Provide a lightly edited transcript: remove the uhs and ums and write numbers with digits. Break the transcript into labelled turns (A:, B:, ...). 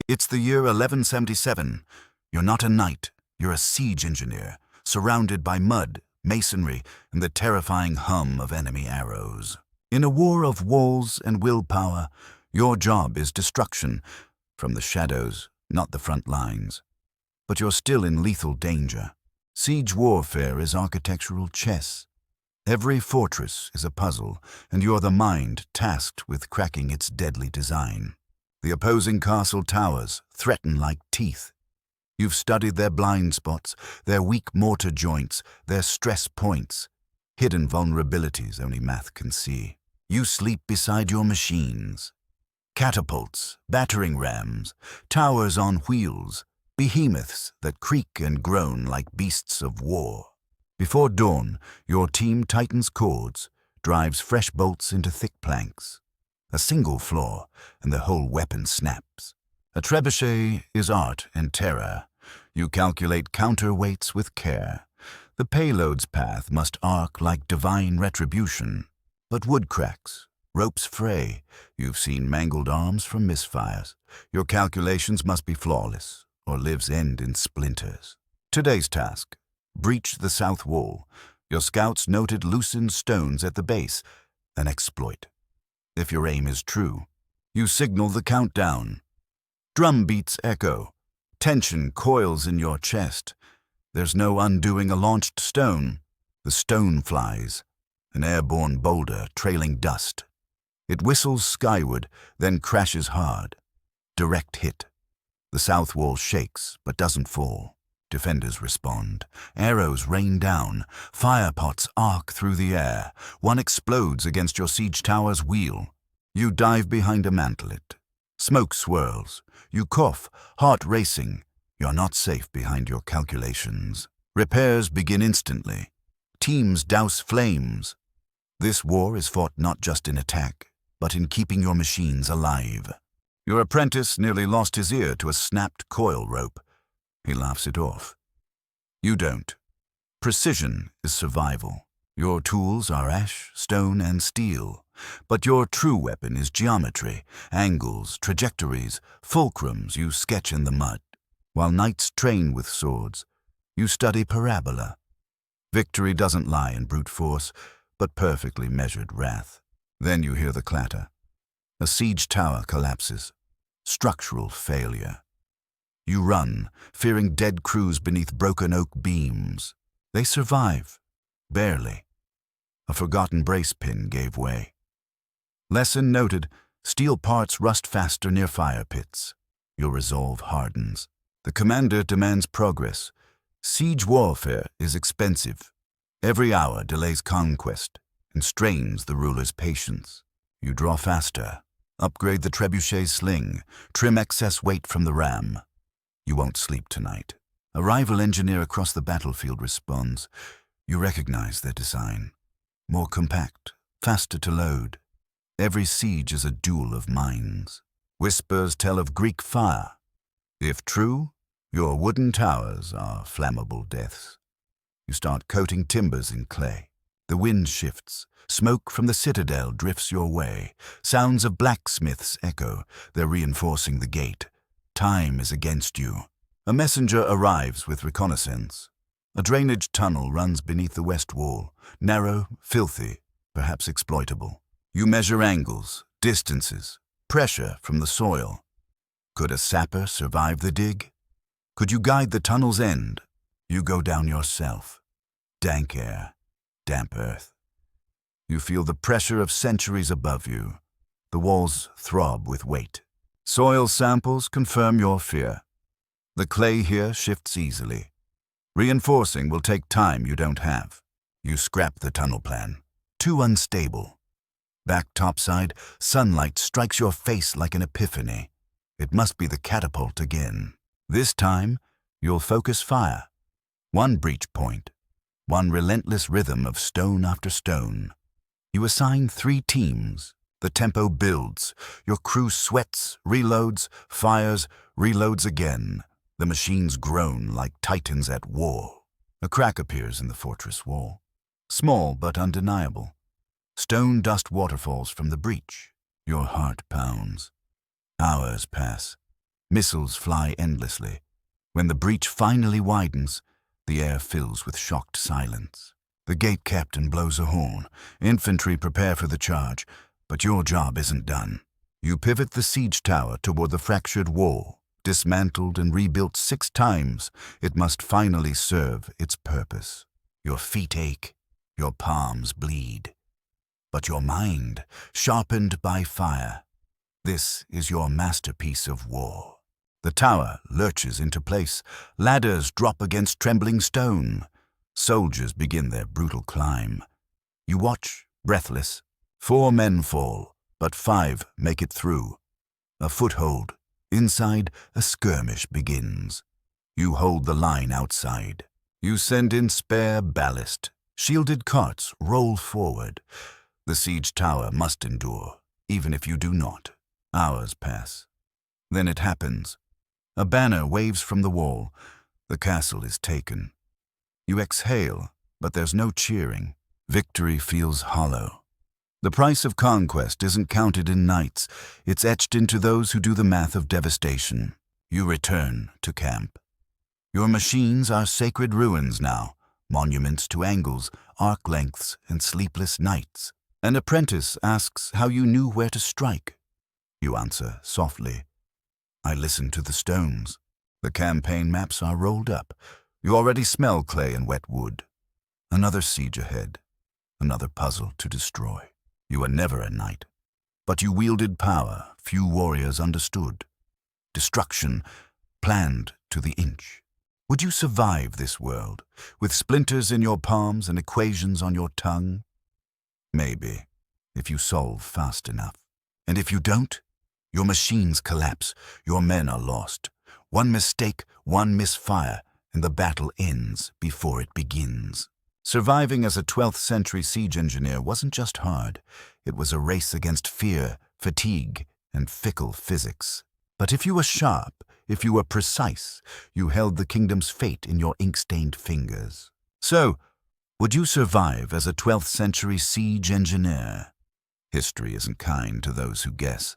A: It's the year 1177. You're not a knight, you're a siege engineer, surrounded by mud, masonry, and the terrifying hum of enemy arrows. In a war of walls and willpower, your job is destruction, from the shadows, not the front lines. But you're still in lethal danger. Siege warfare is architectural chess. Every fortress is a puzzle, and you're the mind tasked with cracking its deadly design. The opposing castle towers threaten like teeth. You've studied their blind spots, their weak mortar joints, their stress points, hidden vulnerabilities only math can see. You sleep beside your machines. Catapults, battering rams, towers on wheels, behemoths that creak and groan like beasts of war. Before dawn, your team tightens cords, drives fresh bolts into thick planks. A single flaw, and the whole weapon snaps. A trebuchet is art and terror. You calculate counterweights with care. The payload's path must arc like divine retribution. But wood cracks, ropes fray. You've seen mangled arms from misfires. Your calculations must be flawless, or lives end in splinters. Today's task: breach the south wall. Your scouts noted loosened stones at the base, an exploit. If your aim is true, you signal the countdown. Drum beats echo. Tension coils in your chest. There's no undoing a launched stone. The stone flies, an airborne boulder trailing dust. It whistles skyward, then crashes hard. Direct hit. The south wall shakes, but doesn't fall. Defenders respond. Arrows rain down. Fire pots arc through the air. One explodes against your siege tower's wheel. You dive behind a mantlet. Smoke swirls. You cough, heart racing. You're not safe behind your calculations. Repairs begin instantly. Teams douse flames. This war is fought not just in attack, but in keeping your machines alive. Your apprentice nearly lost his ear to a snapped coil rope. He laughs it off. You don't. Precision is survival. Your tools are ash, stone, and steel. But your true weapon is geometry, angles, trajectories, fulcrums you sketch in the mud. While knights train with swords, you study parabola. Victory doesn't lie in brute force, but perfectly measured wrath. Then you hear the clatter. A siege tower collapses. Structural failure. You run, fearing dead crews beneath broken oak beams. They survive, barely. A forgotten brace pin gave way. Lesson noted: steel parts rust faster near fire pits. Your resolve hardens. The commander demands progress. Siege warfare is expensive. Every hour delays conquest and strains the ruler's patience. You draw faster. Upgrade the trebuchet's sling. Trim excess weight from the ram. You won't sleep tonight. A rival engineer across the battlefield responds. You recognize their design. More compact, faster to load. Every siege is a duel of minds. Whispers tell of Greek fire. If true, your wooden towers are flammable deaths. You start coating timbers in clay. The wind shifts. Smoke from the citadel drifts your way. Sounds of blacksmiths echo. They're reinforcing the gate. Time is against you. A messenger arrives with reconnaissance. A drainage tunnel runs beneath the west wall. Narrow, filthy, perhaps exploitable. You measure angles, distances, pressure from the soil. Could a sapper survive the dig? Could you guide the tunnel's end? You go down yourself. Dank air, damp earth. You feel the pressure of centuries above you. The walls throb with weight. Soil samples confirm your fear. The clay here shifts easily. Reinforcing will take time you don't have. You scrap the tunnel plan. Too unstable. Back topside, sunlight strikes your face like an epiphany. It must be the catapult again. This time, you'll focus fire. One breach point. One relentless rhythm of stone after stone. You assign 3 teams. The tempo builds. Your crew sweats, reloads, fires, reloads again. The machines groan like titans at war. A crack appears in the fortress wall. Small but undeniable. Stone dust waterfalls from the breach. Your heart pounds. Hours pass. Missiles fly endlessly. When the breach finally widens, the air fills with shocked silence. The gate captain blows a horn. Infantry prepare for the charge, but your job isn't done. You pivot the siege tower toward the fractured wall. Dismantled and rebuilt 6 times, it must finally serve its purpose. Your feet ache, your palms bleed. But your mind, sharpened by fire, this is your masterpiece of war. The tower lurches into place. Ladders drop against trembling stone. Soldiers begin their brutal climb. You watch, breathless. 4 men fall, but 5 make it through. A foothold. Inside, a skirmish begins. You hold the line outside. You send in spare ballast. Shielded carts roll forward. The siege tower must endure, even if you do not. Hours pass. Then it happens. A banner waves from the wall. The castle is taken. You exhale, but there's no cheering. Victory feels hollow. The price of conquest isn't counted in knights. It's etched into those who do the math of devastation. You return to camp. Your machines are sacred ruins now, monuments to angles, arc lengths, and sleepless nights. An apprentice asks how you knew where to strike. You answer softly, I listen to the stones. The campaign maps are rolled up. You already smell clay and wet wood. Another siege ahead, another puzzle to destroy. You were never a knight, but you wielded power few warriors understood. Destruction planned to the inch. Would you survive this world, with splinters in your palms and equations on your tongue? Maybe, if you solve fast enough. And if you don't, your machines collapse, your men are lost. One mistake, one misfire, and the battle ends before it begins. Surviving as a 12th century siege engineer wasn't just hard. It was a race against fear, fatigue, and fickle physics. But if you were sharp, if you were precise, you held the kingdom's fate in your ink-stained fingers. So, would you survive as a 12th century siege engineer? History isn't kind to those who guess.